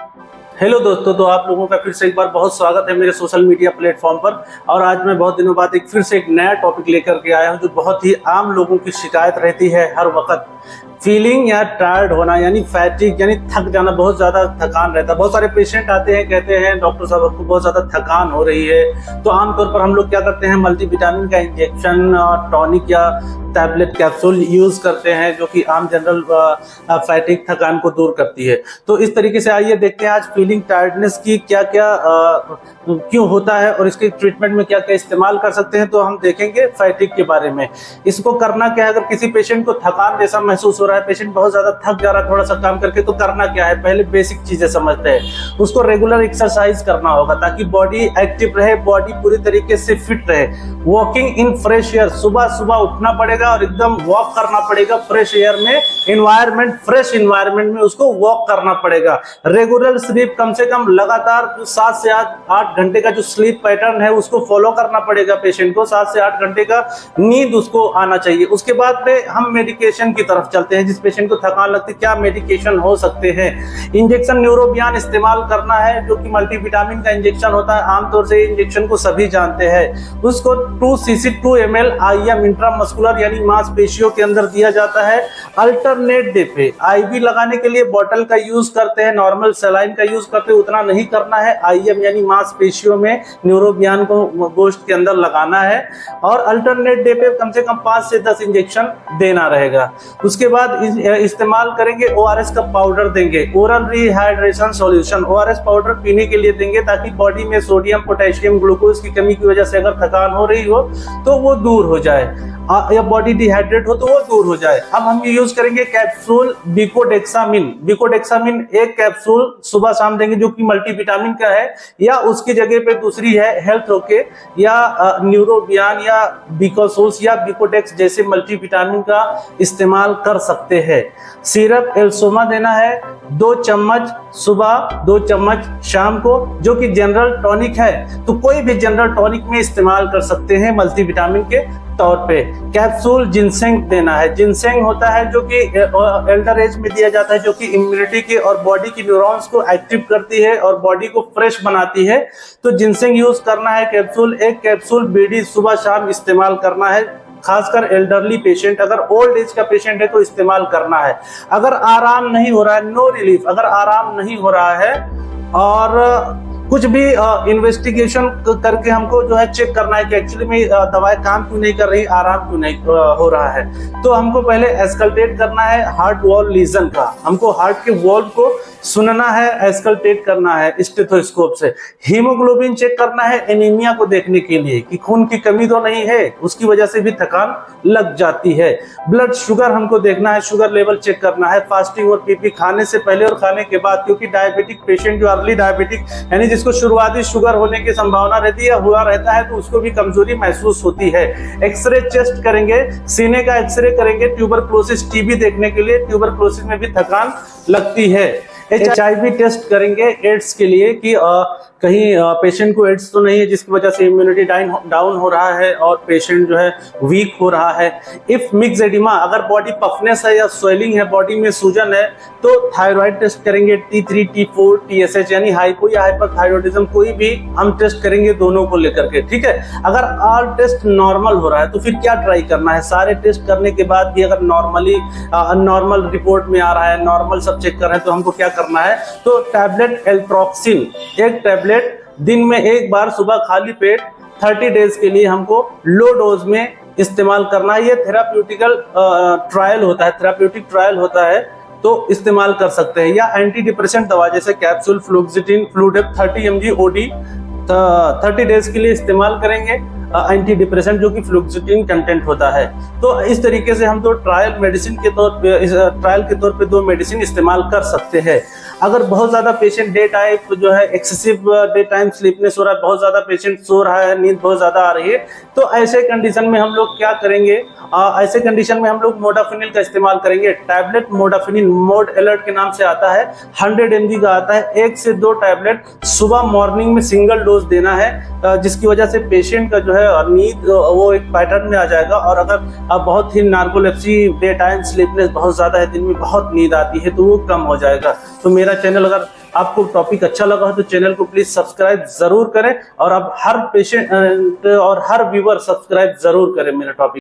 Hello दोस्तों, तो आप लोगों का फिर से एक बार बहुत स्वागत है मेरे सोशल मीडिया प्लेटफॉर्म पर। और आज मैं बहुत दिनों बाद फिर से एक नया टॉपिक लेकर के आया हूं जो बहुत ही आम लोगों की शिकायत रहती है हर वक्त। फीलिंग या टायर्ड होना यानी फैटिग यानी थक जाना, बहुत ज़्यादा थकान रहता है। बहुत सारे पेशेंट आते हैं, कहते हैं डॉक्टर साहब आपको बहुत ज़्यादा थकान हो रही है। तो आमतौर पर हम लोग क्या करते हैं, मल्टीविटामिन का इंजेक्शन और टॉनिक या टैबलेट कैप्सूल यूज़ करते हैं जो कि आम जनरल फैटिग थकान को दूर करती है। तो इस तरीके से आइए देखते हैं आज फीलिंग टायर्डनेस की क्या क्या क्यों होता है और इसके ट्रीटमेंट में क्या क्या इस्तेमाल कर सकते हैं। तो हम देखेंगे फैटिग के बारे में। इसको करना क्या है, अगर किसी पेशेंट को थकान जैसा महसूस हो रहा है, पेशेंट बहुत ज़्यादा थक जा रहा है थोड़ा सा काम करके, तो करना क्या है, पहले बेसिक चीज़ें समझते हैं। उसको रेगुलर एक्सरसाइज करना होगा ताकि बॉडी एक्टिव रहे, बॉडी पूरी तरीके से फिट रहे। वॉकिंग इन फ्रेश एयर, सुबह सुबह उठना पड़ेगा और एकदम वॉक करना पड़ेगा फ्रेश एयर में, एनवायरनमेंट फ्रेश एनवायरनमेंट में उसको वॉक करना पड़ेगा। रेगुलर स्लीप, कम से कम लगातार 7 से 8 घंटे का जो स्लीप पैटर्न है उसको फॉलो करना पड़ेगा पेशेंट को। 7 से 8 घंटे का नींद उसको आना चाहिए। उसके बाद में हम मेडिकेशन की तरफ चलते हैं। जिस पेशेंट को थकान लगती है, क्या मेडिकेशन हो सकते हैं। इंजेक्शन न्यूरोबियान इस्तेमाल करना है जो कि मल्टीविटामिन का इंजेक्शन होता है। आमतौर से इंजेक्शन को सभी जानते हैं। उसको 2 cc 2 ml IM इंट्रामस्कुलर यानी मांसपेशियों के अंदर दिया जाता है। अल्टरनेट डे पे IV लगाने के लिए बॉटल का यूज करते हैं, नॉर्मल सलाइन का यूज करते हैं, उतना नहीं करना है। IM यानी मांसपेशियों में न्यूरोबियान को गोश्त के अंदर लगाना है और अल्टरनेट डे पे कम से कम 5 से 10 इंजेक्शन देना रहेगा। उसके बाद इस्तेमाल करेंगे ORS का पाउडर देंगे, oral rehydration solution. ORS powder पीने के लिए देंगे ताकि बॉडी में सोडियम, पोटेशियम, ग्लूकोज की कमी की वजह से अगर थकान हो रही हो तो वो दूर हो जाए, या बॉडी डिहाइड्रेट हो तो वो दूर हो जाए। अब हम यूज करेंगे कैप्सूल बिकोडेक्सामिन। बिकोडेक्सामिन एक कैप्सूल सुबह शाम देंगे जो कि मल्टीविटामिन का है, या उसकी जगह पे दूसरी है हेल्थ ओके या न्यूरोबियान या बिकोसोल्स या बिकोडेक्स जैसे मल्टीविटामिन का इस्तेमाल कर सकते हैं। सिरप एल्सोमा देना है 2 चम्मच सुबह, 2 चम्मच शाम को, जो कि जनरल टॉनिक है। तो कोई भी जनरल टॉनिक में इस्तेमाल कर सकते हैं मल्टीविटामिन के तौर पे। कैप्सूल जिनसेंग देना है। जिनसेंग होता है जो कि एल्डर एज में दिया जाता है, जो कि इम्यूनिटी के और बॉडी की न्यूरॉन्स को एक्टिव करती है और बॉडी को फ्रेश बनाती है। तो जिनसेंग यूज करना है कैप्सूल। एक कैप्सूल बीडी सुबह शाम इस्तेमाल करना है, खासकर एल्डरली पेशेंट। अगर ओल्ड एज का पेशेंट है तो इस्तेमाल करना है। अगर आराम नहीं हो रहा है, नो रिलीफ, अगर आराम नहीं हो रहा है और कुछ भी इन्वेस्टिगेशन करके हमको जो है चेक करना है कि एक्चुअली में दवाई काम क्यों नहीं कर रही, आराम क्यों नहीं हो रहा है, तो हमको पहले एस्कल्टेट करना है हार्ट वॉल लीजन का। हमको हार्ट के वॉल को सुनना है, एस्कल्टेट करना है स्टेथोस्कोप से। हीमोग्लोबिन चेक करना है एनीमिया को देखने के लिए कि खून की कमी तो नहीं है, उसकी वजह से भी थकान लग जाती है। ब्लड शुगर हमको देखना है, शुगर लेवल चेक करना है। फास्टिंग और पीपी खाने से पहले और खाने के बाद, क्योंकि डायबिटिक पेशेंट जो अर्ली डायबिटिक यानी जिसको शुरुआती शुगर होने की संभावना रहती है, हुआ रहता है, तो उसको भी कमजोरी महसूस होती है। एक्सरे चेस्ट करेंगे, सीने का एक्सरे करेंगे ट्यूबरक्लोसिस टीबी देखने के लिए। ट्यूबरक्लोसिस में भी थकान लगती है। HIV टेस्ट करेंगे एड्स के लिए कि कहीं पेशेंट को एड्स तो नहीं है जिसकी वजह से इम्यूनिटी डाउन हो रहा है और पेशेंट जो है वीक हो रहा है। इफ मिक्स एडिमा, अगर बॉडी पफनेस है या स्वेलिंग है, बॉडी में सूजन है, तो थायराइड टेस्ट करेंगे। T3, T4, TSH यानी हाइपो या हाइपरथायरॉइडिज्म, कोई भी हम टेस्ट करेंगे दोनों को लेकर के, ठीक है। अगर ऑल टेस्ट नॉर्मल हो रहा है तो फिर क्या ट्राई करना है, सारे टेस्ट करने के बाद भी अगर नॉर्मल रिपोर्ट में आ रहा है, नॉर्मल सब चेक कर रहे हैं, तो हमको क्या करना है, तो टैबलेट एल्ट्रोक्सिन, एक टैबलेट दिन में एक बार सुबह खाली पेट 30 डेज के लिए हमको लो डोज में इस्तेमाल करना है। ये थेराप्यूटिकल थेराप्यूटिक ट्रायल होता है तो इस्तेमाल कर सकते हैं। या एंटी डिप्रेसेंट दवा जैसे कैप्सूल फ्लुक्सिटिन फ्लूडेप 30 mg OD 30 डेज के लिए इस्तेमाल करेंगे। एंटी डिप्रेसेंट जो कि फ्लुक्सिटिन कंटेंट होता है। तो इस तरीके से हम तो ट्रायल के तौर पे 2 मेडिसिन इस्तेमाल कर सकते हैं। अगर बहुत ज़्यादा पेशेंट डे टाइप जो है एक्सेसिव डे टाइम स्लीपनेस हो रहा है, बहुत ज़्यादा पेशेंट सो रहा है, नींद बहुत ज़्यादा आ रही है, तो ऐसे कंडीशन में हम लोग क्या करेंगे, ऐसे कंडीशन में हम लोग मोडाफिनिल का इस्तेमाल करेंगे। टैबलेट मोडाफिनिल मोड अलर्ट के नाम से आता है, 100 mg का आता है। 1 से 2 टैबलेट सुबह मॉर्निंग में सिंगल डोज देना है, जिसकी वजह से पेशेंट का जो है नींद वो एक पैटर्न में आ जाएगा। और अगर बहुत ही नार्कोलेप्सी, डे टाइम स्लीपनेस बहुत ज़्यादा है, दिन में बहुत नींद आती है, तो वो कम हो जाएगा। तो मेरा चैनल अगर आपको टॉपिक अच्छा लगा हो तो चैनल को प्लीज सब्सक्राइब जरूर करें, और अब हर पेशेंट और हर व्यूअर सब्सक्राइब जरूर करें मेरा टॉपिक।